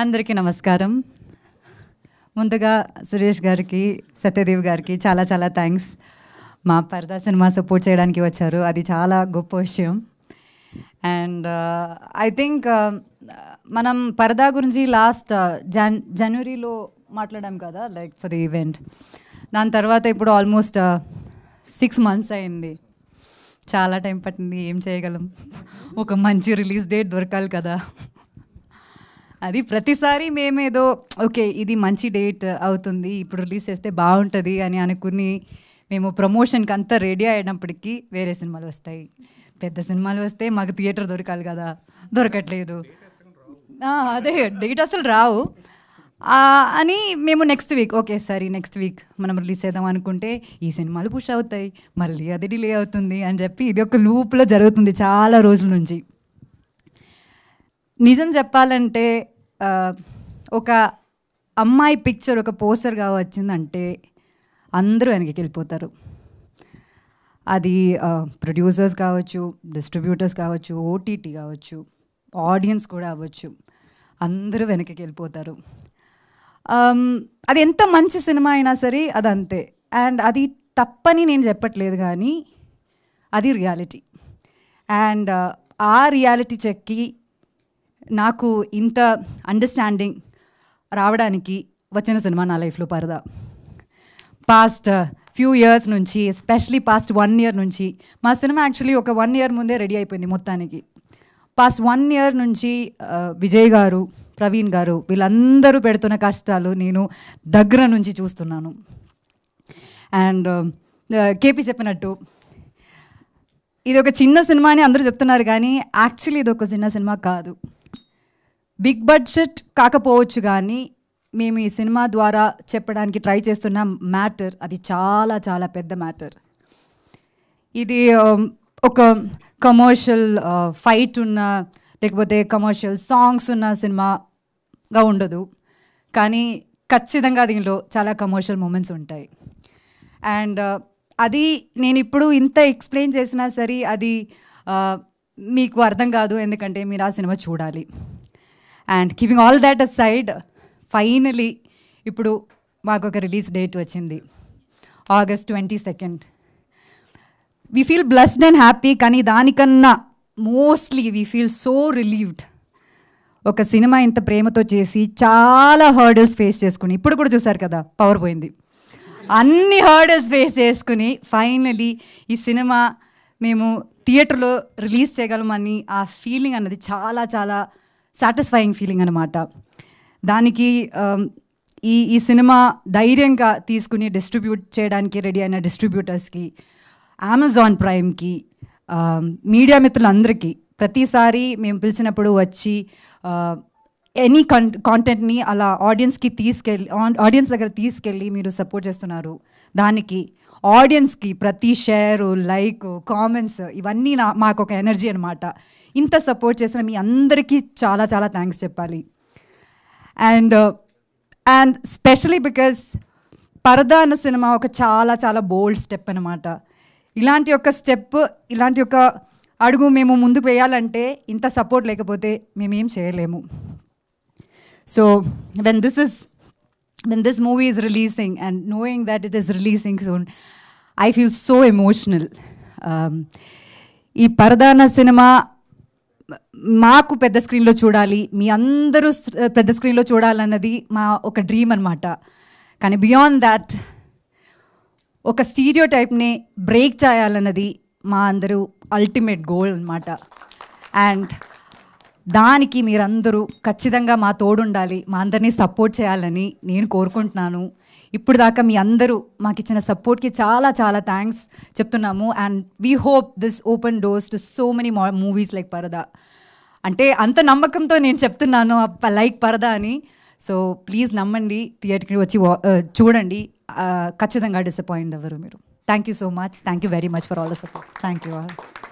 అందరికీ నమస్కారం. ముందుగా సురేష్ గారికి, సత్యదేవ్ గారికి చాలా చాలా థ్యాంక్స్. మా పరదా సినిమా సపోర్ట్ చేయడానికి వచ్చారు, అది చాలా గొప్ప విషయం. అండ్ ఐ థింక్ మనం పరదా గురించి లాస్ట్ జనవరిలో మాట్లాడాం కదా, లైక్ ఫర్ ది ఈవెంట్. దాని తర్వాత ఇప్పుడు ఆల్మోస్ట్ 6 months అయింది. చాలా టైం పట్టింది. ఏం చేయగలం, ఒక మంచి రిలీజ్ డేట్ దొరకాలి కదా. అది ప్రతిసారి మేమేదో ఓకే ఇది మంచి డేట్ అవుతుంది, ఇప్పుడు రిలీజ్ చేస్తే బాగుంటుంది అని అనుకుని మేము ప్రమోషన్కి అంతా రెడీ అయినప్పటికీ వేరే సినిమాలు వస్తాయి. పెద్ద సినిమాలు వస్తే మాకు థియేటర్ దొరకాలి కదా, దొరకట్లేదు. అదే డేట్ అసలు రావు అని మేము నెక్స్ట్ వీక్ ఓకే సరే నెక్స్ట్ వీక్ మనం రిలీజ్ చేద్దాం అనుకుంటే ఈ సినిమాలు పుష్ అవుతాయి, మళ్ళీ అది డిలే అవుతుంది అని చెప్పి ఇది ఒక లూప్లో జరుగుతుంది చాలా రోజుల నుంచి. నిజం చెప్పాలంటే ఒక అమ్మాయి పిక్చర్ ఒక పోస్టర్గా వచ్చిందంటే అందరూ వెనక్కి వెళ్ళిపోతారు. అది ప్రొడ్యూసర్స్ కావచ్చు, డిస్ట్రిబ్యూటర్స్ కావచ్చు, ఓటీటీ కావచ్చు, ఆడియన్స్ కూడా అవ్వచ్చు, అందరూ వెనక్కి వెళ్ళిపోతారు. అది ఎంత మంచి సినిమా అయినా సరే అది అంతే. అండ్ అది తప్పని నేను చెప్పట్లేదు, కానీ అది రియాలిటీ. అండ్ ఆ రియాలిటీ చెక్కి నాకు ఇంత అండర్స్టాండింగ్ రావడానికి వచ్చిన సినిమా నా లైఫ్లో పరదా. పాస్ట్ ఫ్యూ ఇయర్స్ నుంచి, ఎస్పెషలీ పాస్ట్ 1 year నుంచి, మా సినిమా యాక్చువల్లీ ఒక 1 year ముందే రెడీ అయిపోయింది మొత్తానికి. పాస్ట్ 1 year నుంచి విజయ్ గారు, ప్రవీణ్ గారు వీళ్ళందరూ పెడుతున్న కష్టాలు నేను దగ్గర నుంచి చూస్తున్నాను. అండ్ కేపీ చెప్పినట్టు ఇది ఒక చిన్న సినిమా అని అందరూ చెప్తున్నారు, కానీ యాక్చువల్లీ ఇది ఒక చిన్న సినిమా కాదు. బిగ్ బడ్జెట్ కాకపోవచ్చు, కానీ మేము ఈ సినిమా ద్వారా చెప్పడానికి ట్రై చేస్తున్న మ్యాటర్ అది చాలా చాలా పెద్ద మ్యాటర్. ఇది ఒక కమర్షియల్ ఫైట్ ఉన్న లేకపోతే కమర్షియల్ సాంగ్స్ ఉన్న సినిమాగా ఉండదు, కానీ ఖచ్చితంగా దీనిలో చాలా కమర్షియల్ మూమెంట్స్ ఉంటాయి. అండ్ అది నేను ఇప్పుడు ఇంత ఎక్స్ప్లెయిన్ చేసినా సరే అది మీకు అర్థం కాదు, ఎందుకంటే మీరు ఆ సినిమా చూడాలి. And keeping all that aside, finally ఇప్పుడు మాకు ఒక రిలీజ్ డేట్ వచ్చింది, August 22nd. We feel blessed and happy, కానీ దానికన్నా mostly we feel so relieved. ఒక సినిమా ఇంత ప్రేమతో చేసి చాలా హర్డల్స్ ఫేస్ చేసుకుని, ఇప్పుడు కూడా చూసారు కదా పవర్ పోయింది, అన్ని హర్డల్స్ ఫేస్ చేసుకుని ఫైనలీ ఈ సినిమా మేము థియేటర్లో రిలీజ్ చేయగలమని ఆ ఫీలింగ్ అన్నది చాలా చాలా సాటిస్ఫైయింగ్ ఫీలింగ్ అనమాట. దానికి ఈ సినిమా ధైర్యంగా తీసుకుని డిస్ట్రిబ్యూట్ చేయడానికి రెడీ అయిన డిస్ట్రిబ్యూటర్స్కి, అమెజాన్ ప్రైమ్కి, మీడియా మిత్రులందరికీ, ప్రతిసారి మేము పిలిచినప్పుడు వచ్చి ఎనీ కాంటెంట్ని అలా ఆడియన్స్ దగ్గర తీసుకెళ్ళి మీరు సపోర్ట్ చేస్తున్నారు. దానికి ఆడియన్స్కి ప్రతి షేరు, లైక్, కామెంట్స్ ఇవన్నీ మాకు ఒక ఎనర్జీ అనమాట. ఇంత సపోర్ట్ చేసిన మీ అందరికీ చాలా చాలా థ్యాంక్స్ చెప్పాలి. అండ్ స్పెషలీ బికాస్ పరదా అన్న సినిమా ఒక చాలా చాలా బోల్డ్ స్టెప్ అనమాట. ఇలాంటి ఒక స్టెప్, ఇలాంటి ఒక అడుగు మేము ముందుకు వేయాలంటే ఇంత సపోర్ట్ లేకపోతే మేమేం చేయలేము. So when this movie is releasing and knowing that it is releasing soon, I feel so emotional. ఈ పరదాన సినిమా మాకు పెద్ద స్క్రీన్లో చూడాలి, మీ అందరూ పెద్ద స్క్రీన్లో చూడాలన్నది మా ఒక డ్రీమ్ అనమాట. కానీ బియాండ్ దాట్ ఒక స్టీరియో టైప్ని బ్రేక్ చేయాలన్నది మా అందరూ అల్టిమేట్ గోల్ అనమాట. అండ్ దానికి మీరందరూ ఖచ్చితంగా మా తోడుండాలి, మా అందరినీ సపోర్ట్ చేయాలని నేను కోరుకుంటున్నాను. ఇప్పుడు దాకా మీ అందరూ మాకు ఇచ్చిన సపోర్ట్కి చాలా చాలా థ్యాంక్స్ చెప్తున్నాము. And we hope this open doors to so many movies like పరదా. అంటే అంత నమ్మకంతో నేను చెప్తున్నాను లైక్ పరదా అని. సో ప్లీజ్ నమ్మండి, థియేటర్కి వచ్చి చూడండి, ఖచ్చితంగా డిసప్పాయింట్ అవ్వరు మీరు. Thank you so much, thank you very much for all the support. Thank you all.